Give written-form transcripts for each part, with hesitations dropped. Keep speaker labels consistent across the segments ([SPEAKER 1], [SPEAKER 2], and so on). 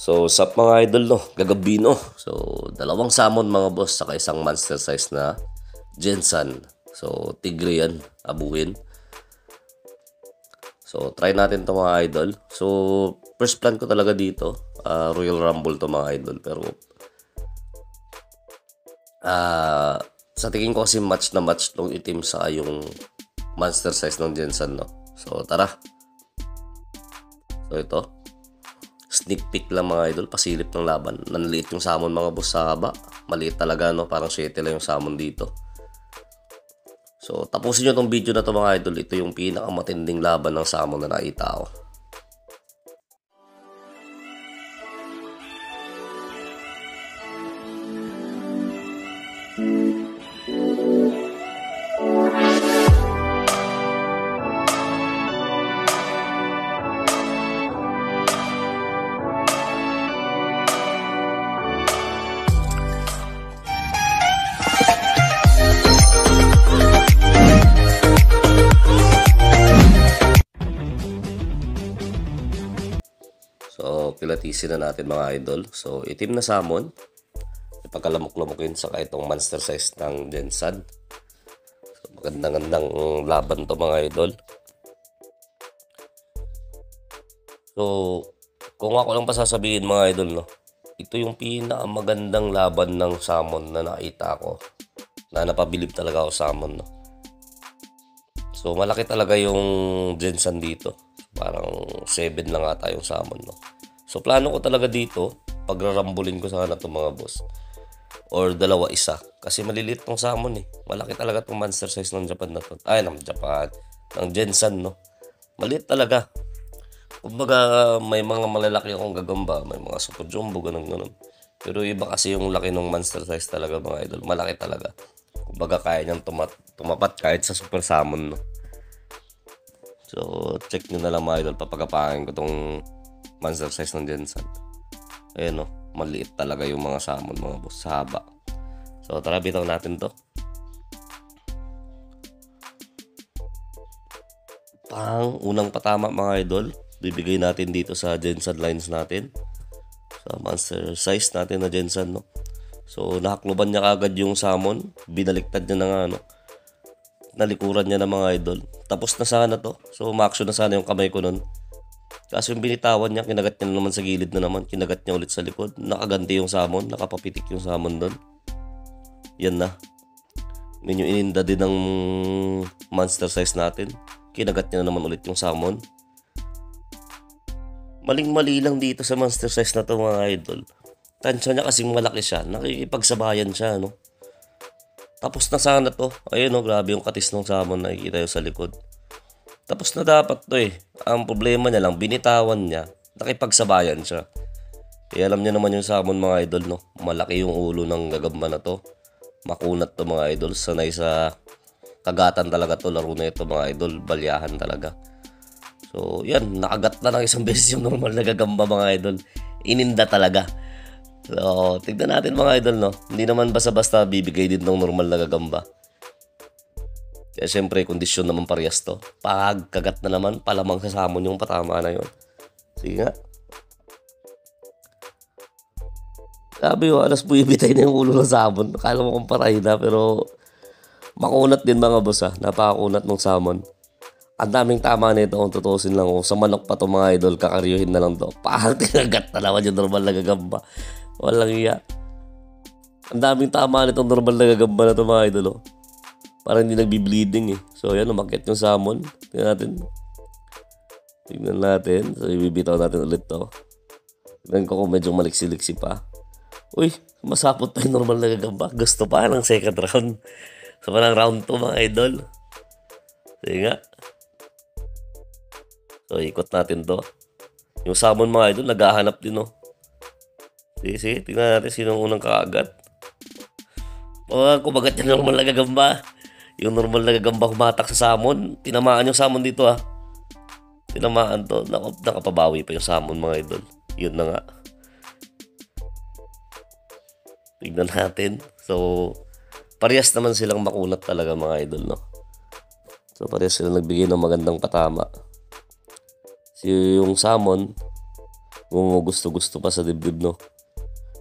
[SPEAKER 1] So, sup mga idol, no? Gagabi, no? So, dalawang salmon mga boss, saka isang monster size na Gensan. So, tigre yan, abuhin. So, try natin to mga idol. So, first plan ko talaga dito, Royal Rumble to mga idol. Pero, sa tingin ko kasi match na match tong itim sa yung monster size ng Gensan, no? So, tara. So, ito. Sneak peek lang mga idol, pasilip ng laban. Nanliit yung salmon mga boss sa haba. Maliit talaga, no? Parang 7 lang yung salmon dito. So, tapusin nyo tong video na to mga idol. Ito yung pinakamatinding laban ng salmon na nakita ko. So, kilatisin na natin mga idol. So, itim na salmon. Ipagkalamok-lamokin sa itong monster size ng Gensan. So, magandang-gandang laban to mga idol. So, kung ako lang pasasabihin mga idol, no? Ito yung pinakamagandang laban ng salmon na nakita ko. Na napabilib talaga ako sa salmon, no? So, malaki talaga yung Gensan dito. Parang 7 lang ata yung salmon, no? So, plano ko talaga dito, pagrarambulin ko sana itong mga boss. Or dalawa isa. Kasi maliliit tong salmon eh. Malaki talaga itong monster size ng Japan na to. Ay, ng Japan. Ng Gensan, no? Maliit talaga. Kumbaga, may mga malalaki akong gagamba. May mga super jumbo, ganun. Pero iba kasi yung laki ng monster size talaga mga idol. Malaki talaga. Kumbaga, kaya niyang tumapat kahit sa super salmon, no? So, check nyo na lang mga idol. Papagapangin ko tong monster size ng Gensan. Ayan, no? Maliit talaga yung mga salmon mga boss sa haba. So, tara, bitaw natin to. Unang patama mga idol. Bibigay natin dito sa Gensan lines natin. Sa monster size natin na Gensan, no? So, nakakluban niya kagad yung salmon. Binaliktad niya na nga, no? Nalikuran niya na mga idol. Tapos na sana to. So, ma-action na sana yung kamay ko nun. Kaso yung binitawan niya, kinagat niya naman sa gilid na naman. Kinagat niya ulit sa likod. Nakaganti yung salmon. Nakapapitik yung salmon doon. Yan na. Yun yung ininda din ng monster size natin. Kinagat niya na naman ulit yung salmon. Maling-mali lang dito sa monster size na to mga idol. Tansya niya kasing malaki siya. Nakikipagsabayan siya, no? Tapos na sana to. Ayun, no? Grabe yung katis ng salmon. Nakikita yung sa likod. Tapos na dapat to eh. Ang problema niya lang, binitawan niya. Nakipagsabayan siya. Kaya alam niya naman yung salmon mga idol, no? Malaki yung ulo ng gagamba na to. Makunat to mga idol. Sanay sa kagatan talaga to. Laro na ito mga idol. Balyahan talaga. So, yan. Nakagat na ng isang beses yung normal na gagamba mga idol. Ininda talaga. So, tignan natin mga idol, no? Hindi naman basta-basta bibigay din ng normal na gagamba. Kaya syempre, kondisyon naman parehas to. Pagkagat na naman, palamang sa salmon yung patama na yun. Sige nga. Sabi ko, alas buibitay na yung ulo ng salmon. Akala mo kung paray na, pero makunat din mga boss ha. Napakakunat ng salmon. Ang daming tama nito kung tutusin lang. Kung sa manok pa to mga idol, kakaryuhin na lang to. Tinagat na naman yung normal na gagamba. Walang iya. Ang daming tama nitong normal na gagamba na to mga idol, oh. Parang hindi nagbi-bleeding eh. So, ayan, umakyat yung salmon. Tingnan natin. So, ibibitaw natin ulit to. Tingnan ko kung medyo maliksi-liksi pa. Uy, masapot pa yung normal na gagamba. Gusto pa ng second round. So, parang round 2 mga idol. Sige nga. So, ikot natin to. Yung salmon mga idol, naghahanap din, oh. Sige, tingnan natin sino unang kaagat. Kumagat yung normal na gagamba. Yung normal na gagamba kumatak sa salmon. Tinamaan yung salmon dito ha. Tinamaan to. Nakapabawi pa yung salmon mga idol. Yun na nga. Tignan natin. So, parehas naman silang makunat talaga mga idol, no? So, parehas silang nagbigay ng magandang patama. Yung salmon, Gusto pa sa dibdib, no?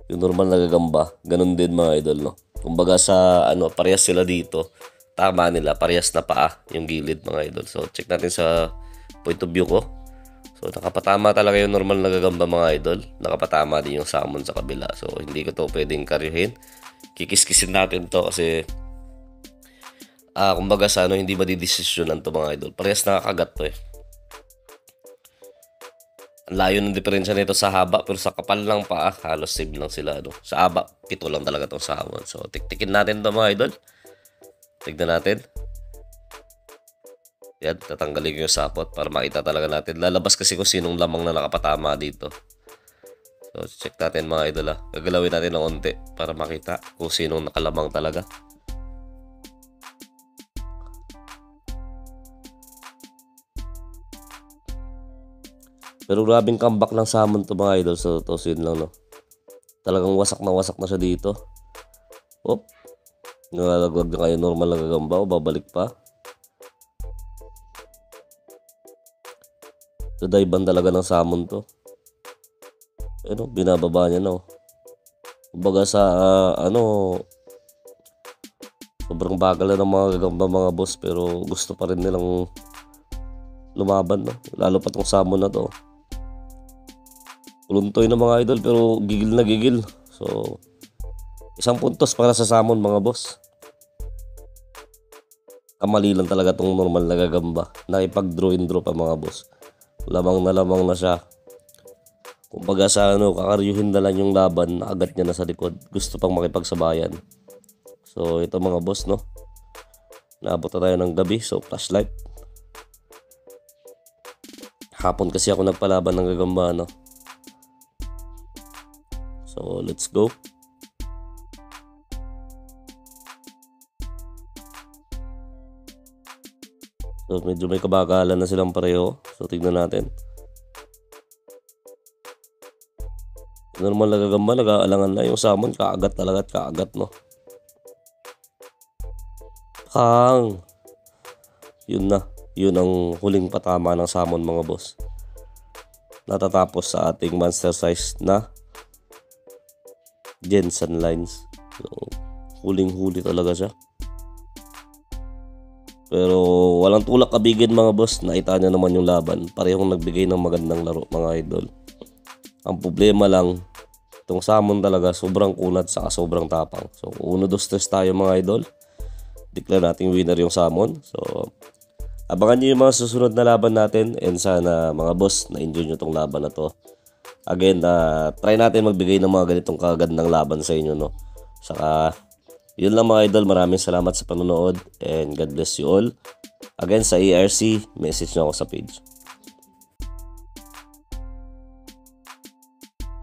[SPEAKER 1] Yung normal na gagamba, ganun din mga idol, no? Kumbaga sa parehas sila dito. Tama nila, parehas na paa yung gilid mga idol. So check natin sa point of view ko. So nakapatama talaga yung normal na gagamba mga idol. Nakapatama din yung salmon sa kabila. So hindi ko to pwedeng karyuhin. Kikiskisin natin to kasi kumbaga sa hindi madidesisyonan to mga idol. Parehas nakakagat to eh. Ang layo ng diferensya nito sa haba, pero sa kapal lang paa, halos same lang sila. Sa haba, 7 lang talaga itong salmon. So, tiktikin natin ito mga idol. Tignan natin. Yan, tatanggalin ko yung sapot para makita talaga natin. Lalabas kasi kung sinong lamang na nakapatama dito. So, check natin mga idol. Gagalawin natin ng onte para makita kung sinong nakalamang talaga. Pero grabing comeback ng salmon to mga idol. So, tosin lang, no? Talagang wasak na siya dito. Op. Nalalagwag na kayo normal na gagamba o babalik pa. Dadayban talaga ng salmon to. Binababa niya, no? Kumbaga sa, sobrang bagal na ng mga gagamba mga boss. Pero gusto pa rin nilang lumaban, no? Lalo pa tong salmon na to. Kuluntoy na mga idol pero gigil na gigil. So, 1 puntos para sa salmon mga boss. Kamali lang talaga tong normal na gagamba. Nakipag-draw and draw pa mga boss. Lamang na siya. Kumbaga sa kakaryuhin na lang yung laban, nakagat niya na sa likod. Gusto pang makipagsabayan. So, ito mga boss, no? Naabot na tayo ng gabi. So, flashlight. Hapon kasi ako nagpalaban ng gagamba, no? So, let's go. So, medyo may kabagalan na silang pareho. So, tignan natin. Normal na gagamba, nag-aalangan na yung salmon. Kaagat talaga at kaagat, no? Yun na. Yun ang huling patama ng salmon mga boss. Natatapos sa ating monster size na Jensen lines. So, huling-huli talaga siya. Pero walang tulak kabigin mga boss. Nakita niya naman yung laban. Parehong nagbigay ng magandang laro mga idol. Ang problema lang, itong salmon talaga sobrang kunat saka sobrang tapang. So 1-2-3 tayo mga idol. Declare natin winner yung salmon. So abangan nyo yung mga susunod na laban natin. And sana mga boss na-enjoy nyo itong laban na to. Again, try natin magbigay ng mga ganitong kagandang laban sa inyo, no? Saka, yun lang mga idol. Maraming salamat sa panonood and God bless you all. Again, sa ARC, message nyo ako sa page.